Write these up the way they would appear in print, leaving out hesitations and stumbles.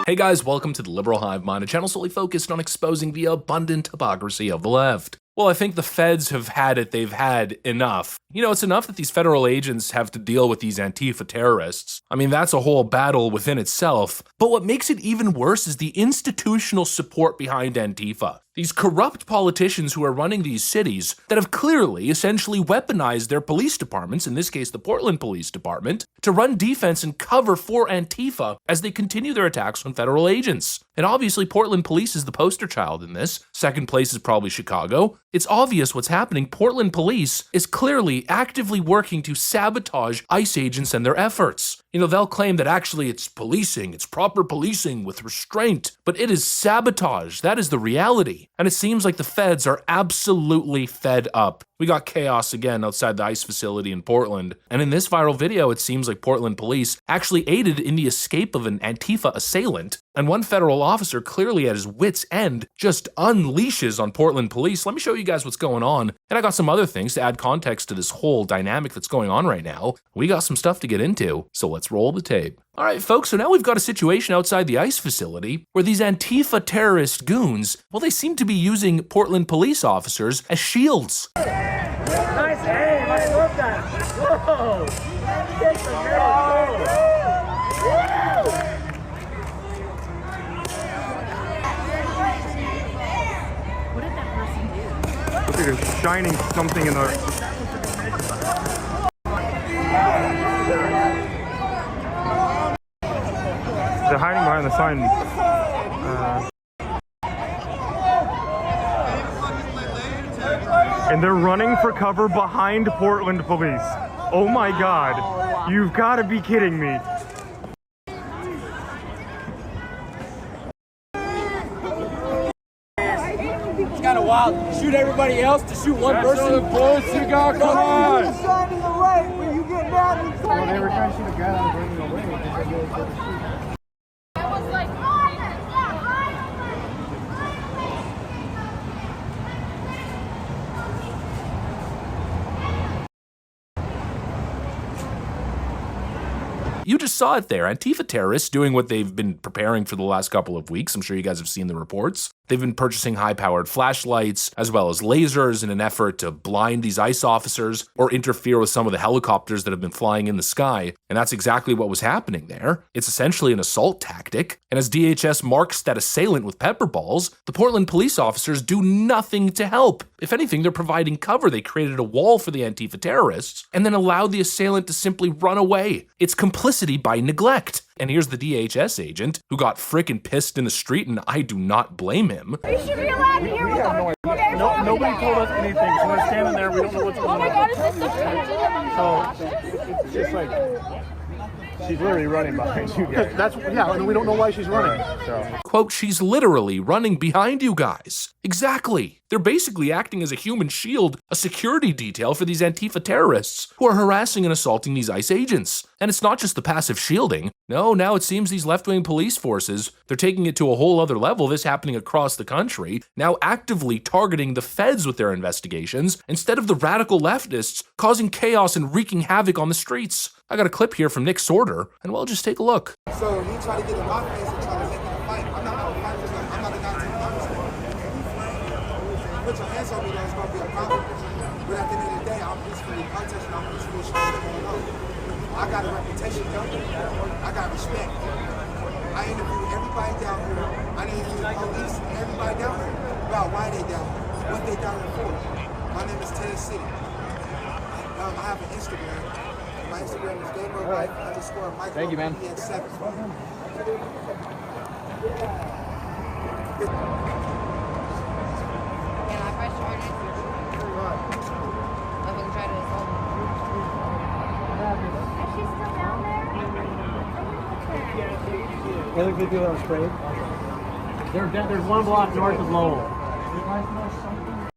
Hey guys, welcome to the Liberal Hive Mind, a channel solely focused on exposing the abundant hypocrisy of the left. Well, I think the feds have had it, they've had enough. You know, it's enough that these federal agents have to deal with these Antifa terrorists. I mean, that's a whole battle within itself. But what makes it even worse is the institutional support behind Antifa. These corrupt politicians who are running these cities that have clearly, essentially weaponized their police departments, in this case the Portland Police Department, to run defense and cover for Antifa as they continue their attacks on federal agents. And obviously Portland Police is the poster child in this. Second place is probably Chicago. It's obvious what's happening. Portland Police is clearly actively working to sabotage ICE agents and their efforts. You know, they'll claim that actually it's policing, it's proper policing with restraint, but it is sabotage. That is the reality. And it seems like the feds are absolutely fed up. We got chaos again outside the ICE facility in Portland. And in this viral video, it seems like Portland police actually aided in the escape of an Antifa assailant. And one federal officer, clearly at his wit's end, just unleashes on Portland police. Let me show you guys what's going on. And I got some other things to add context to this whole dynamic that's going on right now. We got some stuff to get into, so let's roll the tape. All right, folks, so now we've got a situation outside the ICE facility where these Antifa terrorist goons, well, they seem to be using Portland police officers as shields. Nice aim, I love that. Whoa! Takes a What did that person do? Looks like they're shining something in the... They're hiding behind the sign. And they're running for cover behind Portland police. Oh my God. You've got to be kidding me. It's kind of wild. Shoot everybody else to shoot one person. The bullets you got, come on! They were trying to shoot a guy that was running away. You just saw it there. Antifa terrorists doing what they've been preparing for the last couple of weeks. I'm sure you guys have seen the reports. They've been purchasing high-powered flashlights as well as lasers in an effort to blind these ICE officers or interfere with some of the helicopters that have been flying in the sky. And that's exactly what was happening there. It's essentially an assault tactic. And as DHS marks that assailant with pepper balls, the Portland police officers do nothing to help. If anything, they're providing cover. They created a wall for the Antifa terrorists and then allowed the assailant to simply run away. It's complicity by neglect. And here's the DHS agent who got frickin' pissed in the street, and I do not blame him. You should be allowed to hear what Nobody told us anything, so we're standing there, we don't know what's going on. Oh my God, is this the So, it's just like, she's literally running behind you guys. And we don't know why she's running. So. Quote, she's literally running behind you guys. Exactly. They're basically acting as a human shield, a security detail for these Antifa terrorists who are harassing and assaulting these ICE agents. And it's not just the passive shielding. No, now it seems these left-wing police forces, they're taking it to a whole other level, this happening across the country, now actively targeting the feds with their investigations instead of the radical leftists causing chaos and wreaking havoc on the streets. I got a clip here from Nick Sorter, and well, just take a look. So he tried to get in my face and try to make me fight. I'm not gonna fight because I'm not a guy to put your hands on me, there's gonna be a problem. But at the end of the day, I'm peacefully protesting, I'm peacefully showing what's going on. I got a reputation, I got respect. I interviewed everybody down here. I interviewed the police, everybody down here about why they down here, what they down here for. My name is Ted City. I have an Instagram. My Instagram is gamer_Michael. Thank you, man. Can I press charges? If we can try to assault him. Is she still down there? They look like people are sprayed. There's one block north of Lowell.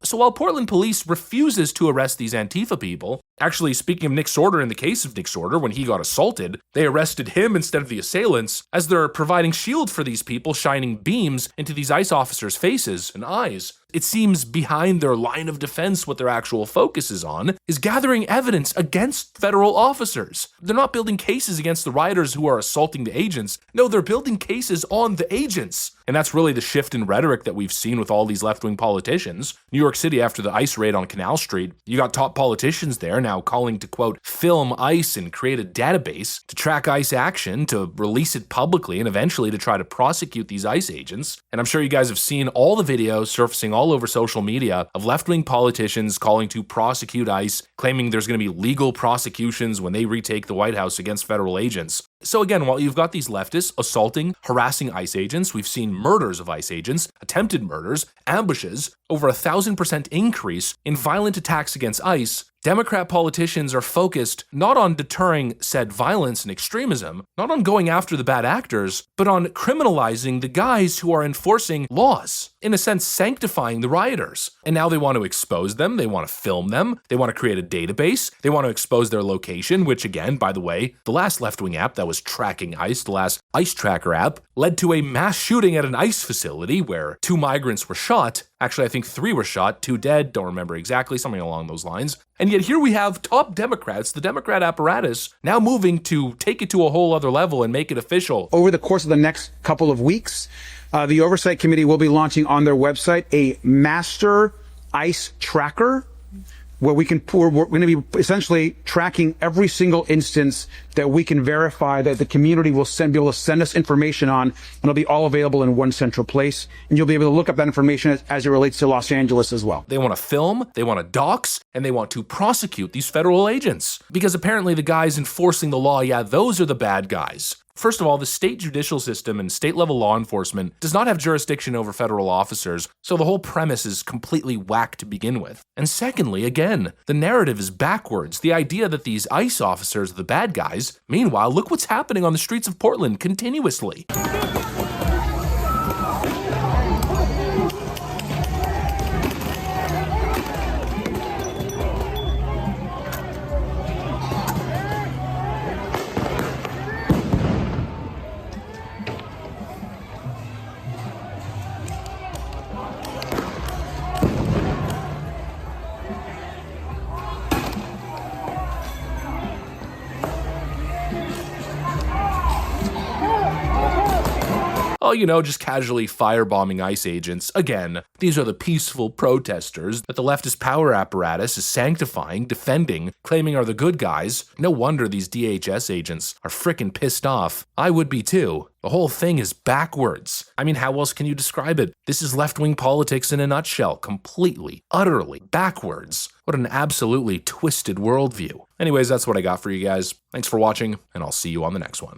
So while Portland police refuses to arrest these Antifa people, actually speaking of Nick Sorter, in the case of Nick Sorter, when he got assaulted, they arrested him instead of the assailants, as they're providing shield for these people, shining beams into these ICE officers' faces and eyes. It seems behind their line of defense, what their actual focus is on, is gathering evidence against federal officers. They're not building cases against the rioters who are assaulting the agents. No, they're building cases on the agents. And that's really the shift in rhetoric that we've seen with all these left-wing politicians. New York City, after the ICE raid on Canal Street, you got top politicians there now calling to, quote, film ICE and create a database to track ICE action, to release it publicly, and eventually to try to prosecute these ICE agents. And I'm sure you guys have seen all the videos surfacing all over social media of left-wing politicians calling to prosecute ICE, claiming there's going to be legal prosecutions when they retake the White House against federal agents. So again, while you've got these leftists assaulting, harassing ICE agents, we've seen murders of ICE agents, attempted murders, ambushes, over 1,000% increase in violent attacks against ICE. Democrat politicians are focused not on deterring said violence and extremism, not on going after the bad actors, but on criminalizing the guys who are enforcing laws, in a sense sanctifying the rioters. And now they want to expose them, they want to film them, they want to create a database, they want to expose their location, which again, by the way, the last left-wing app that was tracking ICE, the last ICE Tracker app, led to a mass shooting at an ICE facility where 2 migrants were shot. Actually, I think 3 were shot, 2 dead, don't remember exactly, something along those lines. And yet here we have top Democrats, the Democrat apparatus, now moving to take it to a whole other level and make it official. Over the course of the next couple of weeks, the Oversight Committee will be launching on their website a master ICE tracker, where we're going to be essentially tracking every single instance that we can verify that the community will be able to send us information on, and it'll be all available in one central place. And you'll be able to look up that information as it relates to Los Angeles as well. They want to film, they want to dox, and they want to prosecute these federal agents. Because apparently the guys enforcing the law, yeah, those are the bad guys. First of all, the state judicial system and state-level law enforcement does not have jurisdiction over federal officers, so the whole premise is completely whack to begin with. And secondly, again, the narrative is backwards. The idea that these ICE officers are the bad guys. Meanwhile, look what's happening on the streets of Portland continuously. Oh, you know, just casually firebombing ICE agents. Again, these are the peaceful protesters that the leftist power apparatus is sanctifying, defending, claiming are the good guys. No wonder these DHS agents are frickin' pissed off. I would be too. The whole thing is backwards. I mean, how else can you describe it? This is left-wing politics in a nutshell. Completely, utterly backwards. What an absolutely twisted worldview. Anyways, that's what I got for you guys. Thanks for watching, and I'll see you on the next one.